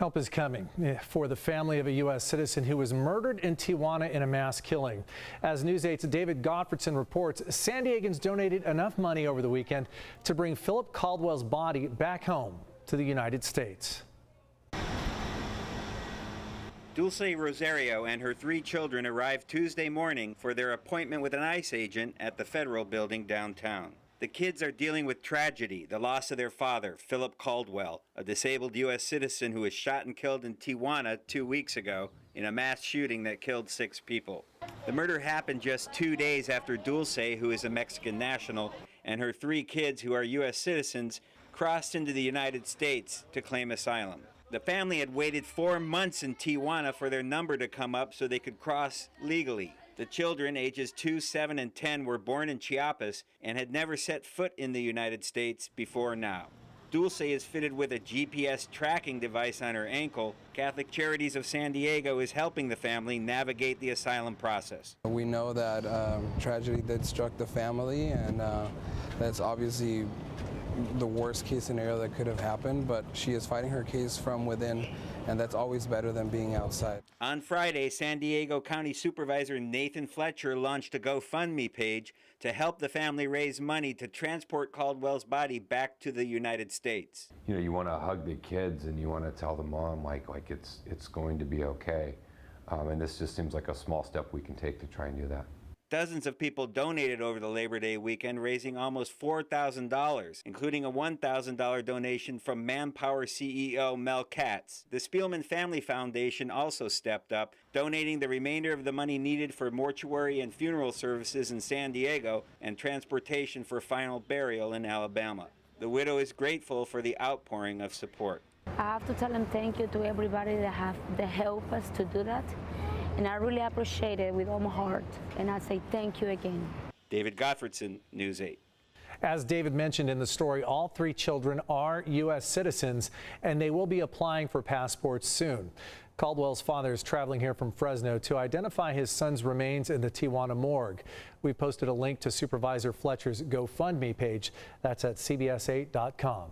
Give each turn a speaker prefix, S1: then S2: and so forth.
S1: Help is coming for the family of a U.S. citizen who was murdered in Tijuana in a mass killing. As News 8's David Gottfredson reports, San Diegans donated enough money over the weekend to bring Philip Caldwell's body back home to the United States.
S2: Dulce Rosario and her 3 children arrived Tuesday morning for their appointment with an ICE agent at the Federal Building downtown. The kids are dealing with tragedy, the loss of their father, Philip Caldwell, a disabled U.S. citizen who was shot and killed in Tijuana 2 weeks ago in a mass shooting that killed 6 people. The murder happened just 2 days after Dulce, who is a Mexican national, and her 3 kids, who are U.S. citizens, crossed into the United States to claim asylum. The family had waited 4 months in Tijuana for their number to come up so they could cross legally. The children, ages 2, 7, and 10, were born in Chiapas and had never set foot in the United States before now. Dulce is fitted with a GPS tracking device on her ankle. Catholic Charities of San Diego is helping the family navigate the asylum process.
S3: We know that tragedy that struck the family, and that's obviously the worst case scenario that could have happened, but she is fighting her case from within, and that's always better than being outside.
S2: On Friday, San Diego County Supervisor Nathan Fletcher launched a GoFundMe page to help the family raise money to transport Caldwell's body back to the United States.
S4: You know, you want to hug the kids and you want to tell the mom like it's going to be okay. And this just seems like a small step we can take to try and do that.
S2: Dozens of people donated over the Labor Day weekend, raising almost $4,000, including a $1,000 donation from Manpower CEO Mel Katz. The Spielman Family Foundation also stepped up, donating the remainder of the money needed for mortuary and funeral services in San Diego and transportation for final burial in Alabama. The widow is grateful for the outpouring of support.
S5: I have to tell them thank you to everybody that helped us to do that. And I really appreciate it with all my heart. And I say thank you again.
S2: David Gottfredson, News 8.
S1: As David mentioned in the story, all 3 children are U.S. citizens, and they will be applying for passports soon. Caldwell's father is traveling here from Fresno to identify his son's remains in the Tijuana morgue. We posted a link to Supervisor Fletcher's GoFundMe page. That's at CBS8.com.